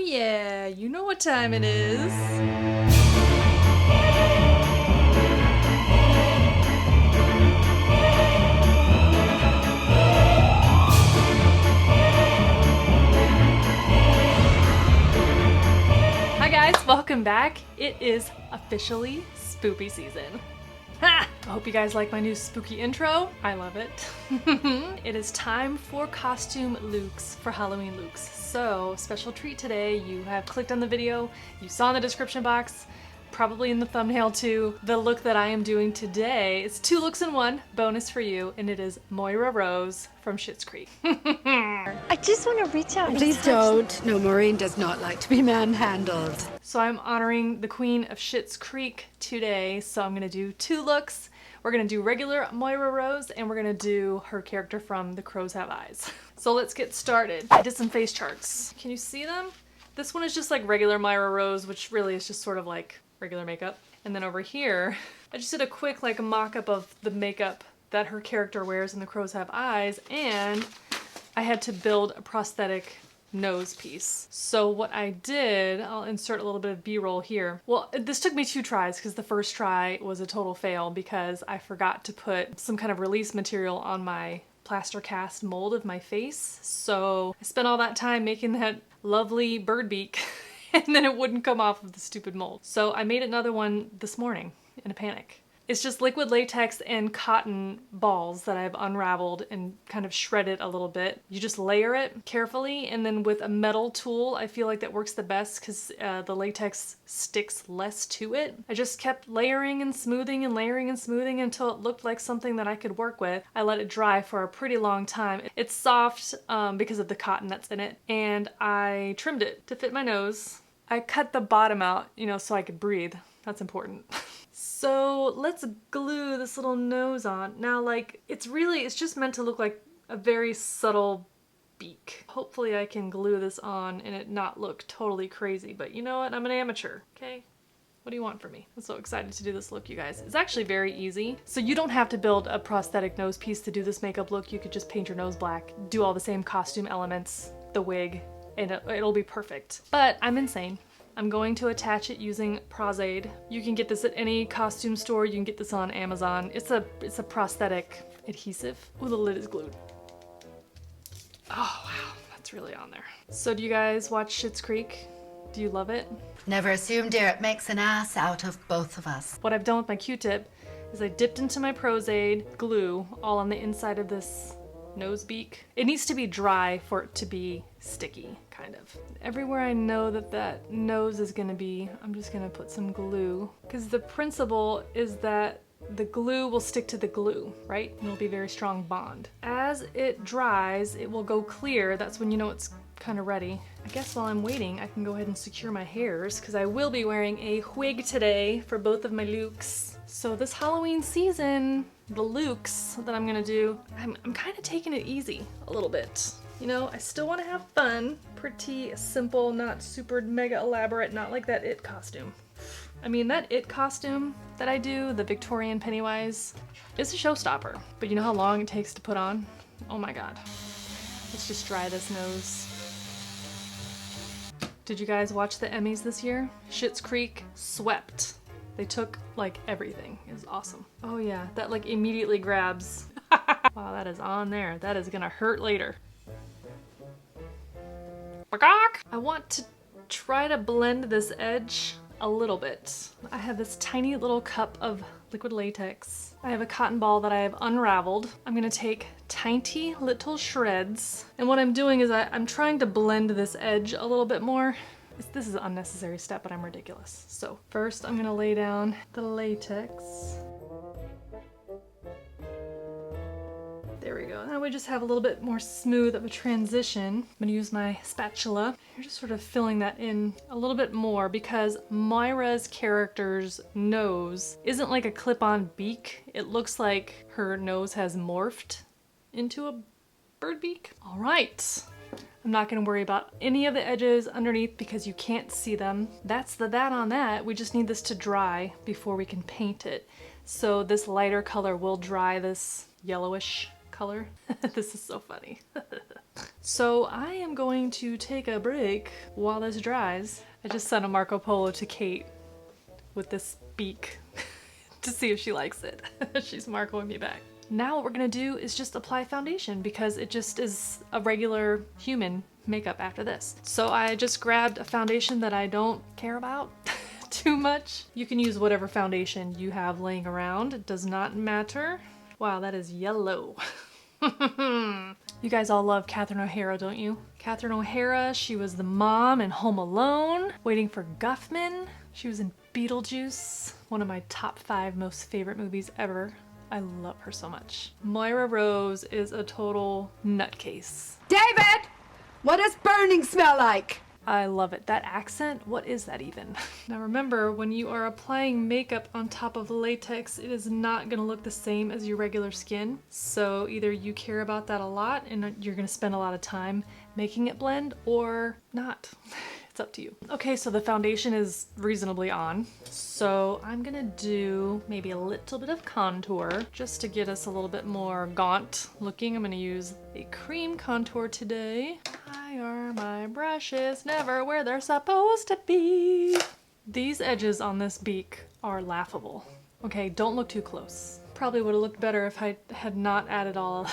yeah, you know what time it is. Hi guys, welcome back. It is officially spoopy season. Ha! I hope you guys like my new spooky intro. I love it. It is time for costume looks, for Halloween looks. So, special treat today. You have clicked on the video, you saw in the description box, probably in the thumbnail too. The look that I am doing today is 2 looks in 1, bonus for you, and it is Moira Rose from Schitt's Creek. I just want to reach out and Please don't. No, Maureen does not like to be manhandled. So I'm honoring the queen of Schitt's Creek today, so I'm gonna do 2 looks. We're gonna do regular Moira Rose, and we're gonna do her character from The Crows Have Eyes. So let's get started. I did some face charts. Can you see them? This one is just like regular Moira Rose, which really is just sort of like regular makeup. And then over here, I just did a quick like mock-up of the makeup that her character wears in The Crows Have Eyes, and I had to build a prosthetic nose piece. So what I did, I'll insert a little bit of B-roll here. Well, this took me 2 tries because the first try was a total fail because I forgot to put some kind of release material on my plaster cast mold of my face. So I spent all that time making that lovely bird beak and then it wouldn't come off of the stupid mold. So I made another one this morning in a panic. It's just liquid latex and cotton balls that I've unraveled and kind of shredded a little bit. You just layer it carefully, and then with a metal tool, I feel like that works the best because the latex sticks less to it. I just kept layering and smoothing and layering and smoothing until it looked like something that I could work with. I let it dry for a pretty long time. It's soft because of the cotton that's in it, and I trimmed it to fit my nose. I cut the bottom out, you know, so I could breathe. That's important. So let's glue this little nose on. Now, like, it's just meant to look like a very subtle beak. Hopefully I can glue this on and it not look totally crazy, but you know what? I'm an amateur, okay? What do you want from me? I'm so excited to do this look, you guys. It's actually very easy. So you don't have to build a prosthetic nose piece to do this makeup look. You could just paint your nose black, do all the same costume elements, the wig, and it'll be perfect. But I'm insane. I'm going to attach it using Prosthetic. You can get this at any costume store. You can get this on Amazon. It's a prosthetic adhesive. Ooh, the lid is glued. Oh wow, that's really on there. So do you guys watch Schitt's Creek? Do you love it? Never assume, dear, it makes an ass out of both of us. What I've done with my Q-tip is I dipped into my Prosthetic glue all on the inside of this nose beak. It needs to be dry for it to be sticky, kind of. Everywhere I know that nose is gonna be, I'm just gonna put some glue, because the principle is that the glue will stick to the glue, right? It'll be a very strong bond. As it dries, it will go clear. That's when you know it's kind of ready. I guess while I'm waiting, I can go ahead and secure my hairs, because I will be wearing a wig today for both of my looks. So this Halloween season, the looks that I'm gonna do, I'm kind of taking it easy a little bit. You know, I still want to have fun. Pretty simple, not super mega elaborate, not like that It costume. I mean, that It costume that I do, the Victorian Pennywise, is a showstopper. But you know how long it takes to put on? Oh my god. Let's just dry this nose. Did you guys watch the Emmys this year? Schitt's Creek swept. They took like everything. It was awesome. Oh yeah, that like immediately grabs. Wow, that is on there. That is gonna hurt later. I want to try to blend this edge a little bit. I have this tiny little cup of liquid latex. I have a cotton ball that I have unraveled. I'm gonna take tiny little shreds, and what I'm doing is I'm trying to blend this edge a little bit more. This is an unnecessary step, but I'm ridiculous. So first I'm gonna lay down the latex. There we go. Now we just have a little bit more smooth of a transition. I'm gonna use my spatula. You're just sort of filling that in a little bit more because Moira's character's nose isn't like a clip-on beak. It looks like her nose has morphed into a bird beak. All right. I'm not gonna worry about any of the edges underneath because you can't see them. That's that on that. We just need this to dry before we can paint it. So this lighter color will dry this yellowish color. This is so funny. So I am going to take a break while this dries. I just sent a Marco Polo to Kate with this beak to see if she likes it. She's Marcoing me back. Now what we're gonna do is just apply foundation because it just is a regular human makeup after this. So I just grabbed a foundation that I don't care about too much. You can use whatever foundation you have laying around. It does not matter. Wow, that is yellow. You guys all love Catherine O'Hara, don't you? Catherine O'Hara, she was the mom in Home Alone, Waiting for Guffman. She was in Beetlejuice, one of my top 5 most favorite movies ever. I love her so much. Moira Rose is a total nutcase. David! What does burning smell like? I love it. That accent, what is that even? Now remember, when you are applying makeup on top of latex, it is not gonna look the same as your regular skin. So either you care about that a lot and you're gonna spend a lot of time making it blend or not. It's up to you. Okay, so the foundation is reasonably on. So I'm gonna do maybe a little bit of contour just to get us a little bit more gaunt looking. I'm gonna use a cream contour today. Why are my brushes never where they're supposed to be? These edges on this beak are laughable. Okay, don't look too close. Probably would have looked better if I had not added all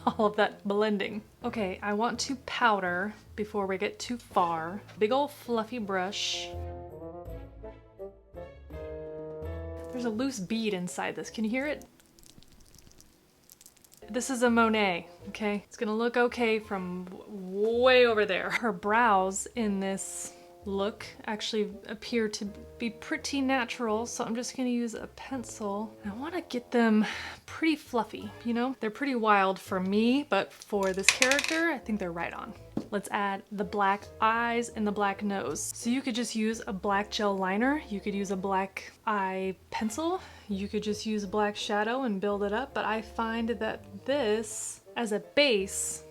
of that blending. Okay, I want to powder before we get too far. Big old fluffy brush. There's a loose bead inside this. Can you hear it? This is a Monet, okay? It's gonna look okay from way over there. Her brows in this look actually appear to be pretty natural, so I'm just gonna use a pencil. I wanna get them pretty fluffy, you know? They're pretty wild for me, but for this character, I think they're right on. Let's add the black eyes and the black nose. So you could just use a black gel liner, you could use a black eye pencil, you could just use a black shadow and build it up, but I find that this, as a base,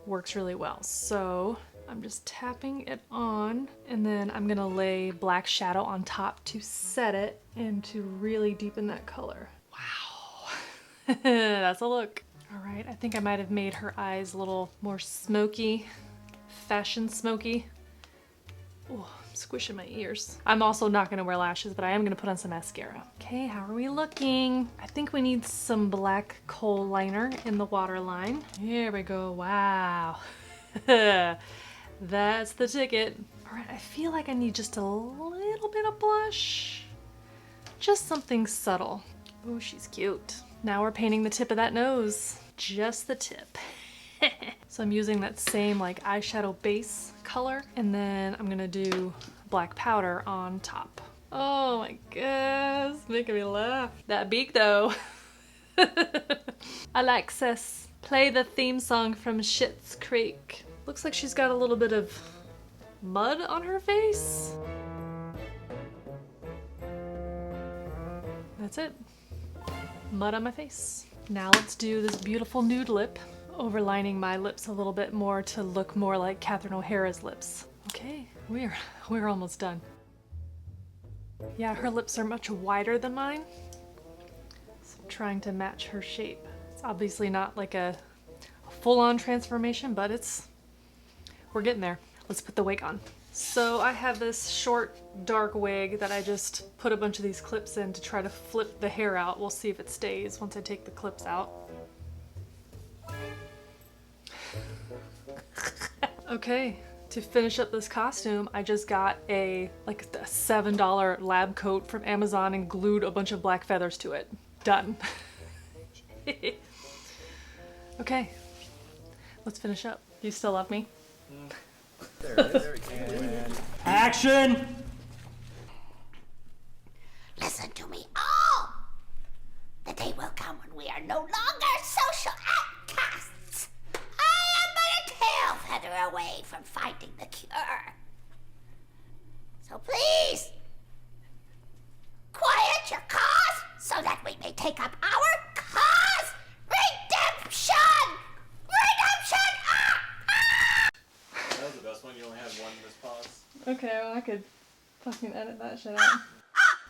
works really well. So I'm just tapping it on, and then I'm gonna lay black shadow on top to set it and to really deepen that color. Wow, that's a look. All right, I think I might have made her eyes a little more smoky, fashion smoky. Oh, I'm squishing my ears. I'm also not gonna wear lashes, but I am gonna put on some mascara. Okay, how are we looking? I think we need some black kohl liner in the waterline. Here we go, wow. That's the ticket. All right, I feel like I need just a little bit of blush. Just something subtle. Oh, she's cute. Now we're painting the tip of that nose. Just the tip. So I'm using that same like eyeshadow base color, and then I'm gonna do black powder on top. Oh my gosh, it's making me laugh. That beak though. Alexis, play the theme song from Schitt's Creek. Looks like she's got a little bit of mud on her face. That's it. Mud on my face. Now let's do this beautiful nude lip, overlining my lips a little bit more to look more like Catherine O'Hara's lips. Okay, we're almost done. Yeah, her lips are much wider than mine, so I'm trying to match her shape. It's obviously not like a full-on transformation, but we're getting there. Let's put the wig on. So I have this short, dark wig that I just put a bunch of these clips in to try to flip the hair out. We'll see if it stays once I take the clips out. Okay, to finish up this costume, I just got a $7 lab coat from Amazon and glued a bunch of black feathers to it. Done. Okay, let's finish up. You still love me? There it is. Action! Listen to me all. The day will come when we are no longer social outcasts. I am but a tail feather away from finding the cure. So please, quiet your cause so that we may take up our cause. Redemption! Redemption! That was the best one. You only had one response. Okay, well I could fucking edit that shit out.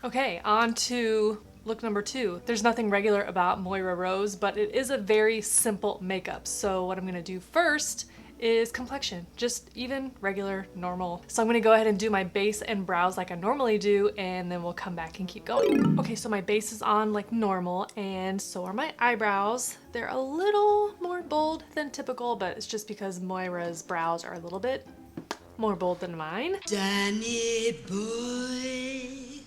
Okay, on to look number 2. There's nothing regular about Moira Rose, but it is a very simple makeup. So what I'm gonna do first is complexion, just even, regular, normal. So I'm gonna go ahead and do my base and brows like I normally do, and then we'll come back and keep going. Okay, so my base is on like normal, and so are my eyebrows. They're a little more bold than typical, but it's just because Moira's brows are a little bit more bold than mine. Danny boy,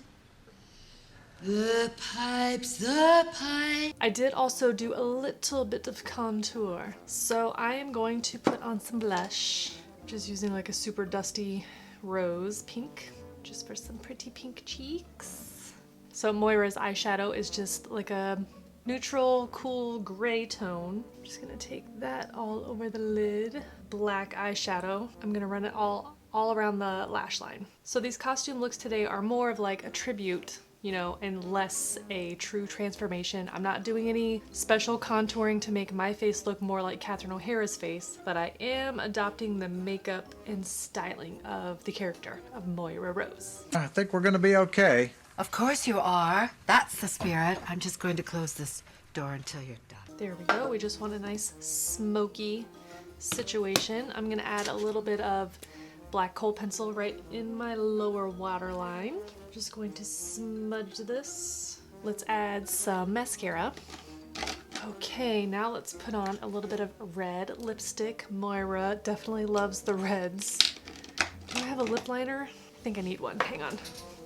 the pipes, the pipe. I did also do a little bit of contour. So I am going to put on some blush, just using like a super dusty rose pink, just for some pretty pink cheeks. So Moira's eyeshadow is just like a neutral, cool gray tone. I'm just gonna take that all over the lid. Black eyeshadow. I'm gonna run it all around the lash line. So these costume looks today are more of like a tribute, you know, and less a true transformation. I'm not doing any special contouring to make my face look more like Catherine O'Hara's face, but I am adopting the makeup and styling of the character of Moira Rose. I think we're gonna be okay. Of course you are. That's the spirit. I'm just going to close this door until you're done. There we go. We just want a nice smoky situation. I'm gonna add a little bit of black kohl pencil right in my lower waterline. Just going to smudge this. Let's add some mascara. Okay, now let's put on a little bit of red lipstick. Moira definitely loves the reds. Do I have a lip liner? I think I need one. Hang on.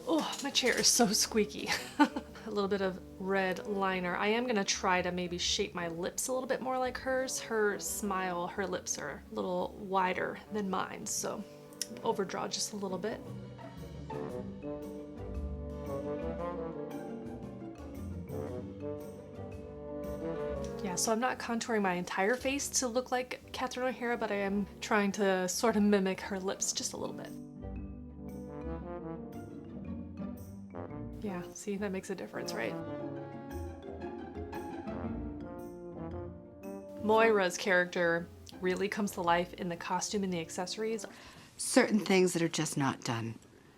Oh, my chair is so squeaky. A little bit of red liner. I am gonna try to maybe shape my lips a little bit more like hers. Her smile, her lips are a little wider than mine, so overdraw just a little bit. Yeah, so I'm not contouring my entire face to look like Catherine O'Hara, but I am trying to sort of mimic her lips just a little bit. Yeah, see, that makes a difference, right? Moira's character really comes to life in the costume and the accessories. Certain things that are just not done.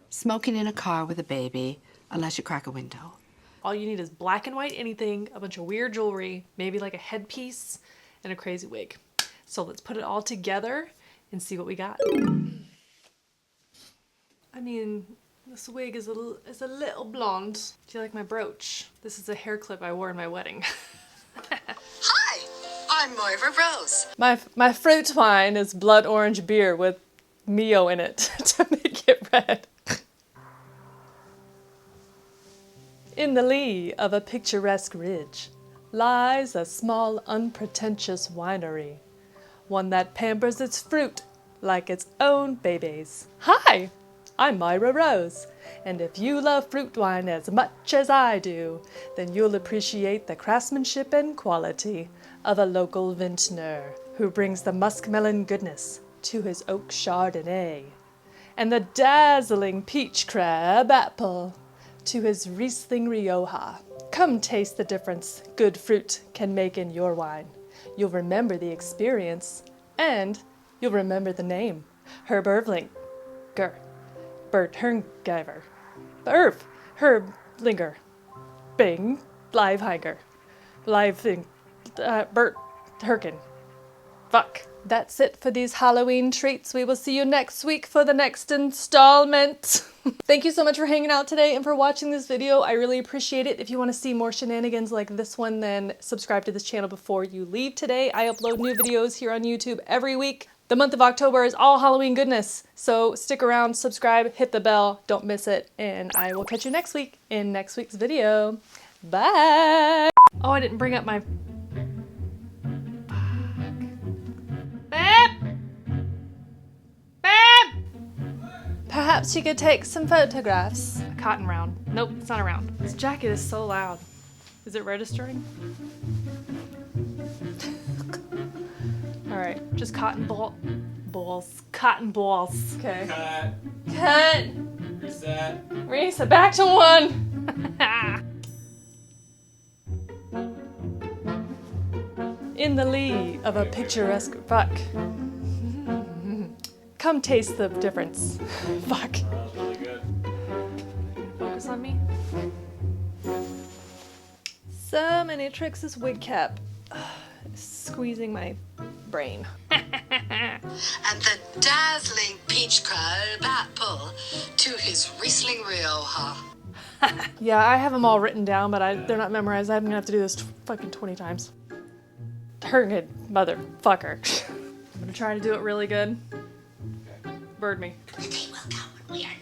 Smoking in a car with a baby, unless you crack a window. All you need is black and white anything, a bunch of weird jewelry, maybe like a headpiece, and a crazy wig. So let's put it all together and see what we got. I mean, this wig is a little blonde. Do you like my brooch? This is a hair clip I wore in my wedding. Hi, I'm Moira Rose. My fruit wine is blood orange beer with Mio in it to make it red. In the lee of a picturesque ridge lies a small, unpretentious winery, one that pampers its fruit like its own babies. Hi, I'm Moira Rose, and if you love fruit wine as much as I do, then you'll appreciate the craftsmanship and quality of a local vintner who brings the muskmelon goodness to his oak chardonnay, and the dazzling peach crab apple to his Riesling Rioja. Come taste the difference good fruit can make in your wine. You'll remember the experience, and you'll remember the name. Herb Ervlinger, Bert Herngiver, Herblinger, Bing, Liveheiger, Bert Herkin. Fuck. That's it for these Halloween treats. We will see you next week for the next installment. Thank you so much for hanging out today and for watching this video. I really appreciate it. If you want to see more shenanigans like this one, then subscribe to this channel before you leave today. I upload new videos here on YouTube every week. The month of October is all Halloween goodness. So stick around, subscribe, hit the bell, don't miss it. And I will catch you next week in next week's video. Bye. Oh, I didn't bring up my... Perhaps you could take some photographs. A cotton round. Nope, it's not a round. This jacket is so loud. Is it registering? Alright, just cotton balls. Cotton balls. Okay. Cut. Reset. Reset. Back to one. In the lee of a picturesque... Fuck. Come taste the difference. Fuck. That was really good. Focus on me. So many tricks this wig cap. Squeezing my brain. And the dazzling peach curl apple to his Riesling Rioja. Yeah, I have them all written down, but they're not memorized. I'm gonna have to do this fucking 20 times. Turgid motherfucker. I'm gonna try to do it really good. Bird me. The day will come when we are